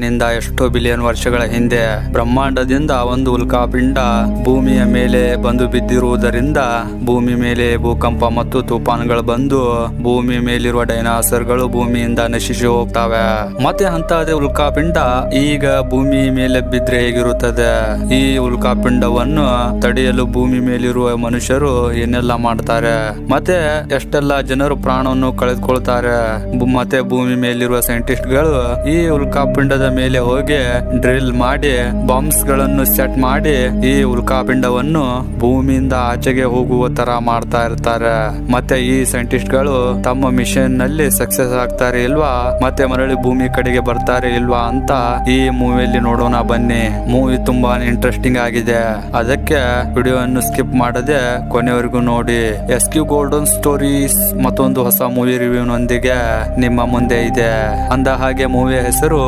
ನಿಂದ ಎಷ್ಟೋ ಬಿಲಿಯನ್ ವರ್ಷಗಳ ಹಿಂದೆ ಬ್ರಹ್ಮಾಂಡದಿಂದ ಒಂದು ಉಲ್ಕಾಪಿಂಡ ಭೂಮಿಯ ಮೇಲೆ ಬಂದು ಬಿದ್ದಿರುವುದರಿಂದ ಭೂಮಿ ಮೇಲೆ ಭೂಕಂಪ ಮತ್ತು ತೂಫಾನ್ಗಳು ಬಂದು ಭೂಮಿ ಮೇಲಿರುವ ಡೈನಾಸರ್ಗಳು ಭೂಮಿಯಿಂದ ನಶಿಸಿ ಹೋಗ್ತವೆ. ಮತ್ತೆ ಅಂತದೇ ಉಲ್ಕಾಪಿಂಡ ಈಗ ಭೂಮಿ ಮೇಲೆ ಬಿದ್ರೆ ಹೇಗಿರುತ್ತದೆ? ಈ ಉಲ್ಕಾಪಿಂಡವನ್ನು ತಡೆಯಲು ಭೂಮಿ ಮೇಲಿರುವ ಮನುಷ್ಯರು ಏನೆಲ್ಲ ಮಾಡ್ತಾರೆ, ಮತ್ತೆ ಎಷ್ಟೆಲ್ಲ ಜನರು ಪ್ರಾಣವನ್ನು ಕಳೆದುಕೊಳ್ತಾರೆ. ಮತ್ತೆ ಭೂಮಿ ಮೇಲಿರುವ ಸೈಂಟಿಸ್ಟ್ಗಳು ಈ ಉಲ್ಕಾಪಿಂಡ ಮೇಲೆ ಹೋಗಿ ಡ್ರಿಲ್ ಮಾಡಿ ಬಾಂಬ್ಸ್ ಗಳನ್ನು ಸೆಟ್ ಮಾಡಿ ಈ ಉಲ್ಕಾಪಿಂಡವನ್ನು ಭೂಮಿಯಿಂದ ಆಚೆಗೆ ಹೋಗುವ ತರ ಮಾಡ್ತಾ ಇರ್ತಾರೆ. ಮತ್ತೆ ಈ ಸೈಂಟಿಸ್ಟ್ ಗಳು ತಮ್ಮ ಮಿಷನ್ ನಲ್ಲಿ ಸಕ್ಸಸ್ ಆಗ್ತಾರೆ ಇಲ್ವಾ, ಮತ್ತೆ ಮರಳಿ ಭೂಮಿ ಕಡೆಗೆ ಬರ್ತಾರೆ ಇಲ್ವಾ ಅಂತ ಈ ಮೂವಿಯಲ್ಲಿ ನೋಡೋಣ ಬನ್ನಿ. ಮೂವಿ ತುಂಬಾ ಇಂಟ್ರೆಸ್ಟಿಂಗ್ ಆಗಿದೆ, ಅದಕ್ಕೆ ವಿಡಿಯೋವನ್ನು ಸ್ಕಿಪ್ ಮಾಡದೆ ಕೊನೆವರೆಗೂ ನೋಡಿ. ಎಸ್ಕ್ಯೂ ಗೋಲ್ಡನ್ ಸ್ಟೋರೀಸ್ ಮತ್ತೊಂದು ಹೊಸ ಮೂವಿ ರಿವ್ಯೂನೊಂದಿಗೆ ನಿಮ್ಮ ಮುಂದೆ ಇದೆ. ಅಂದ ಹಾಗೆ ಮೂವಿಯ ಹೆಸರು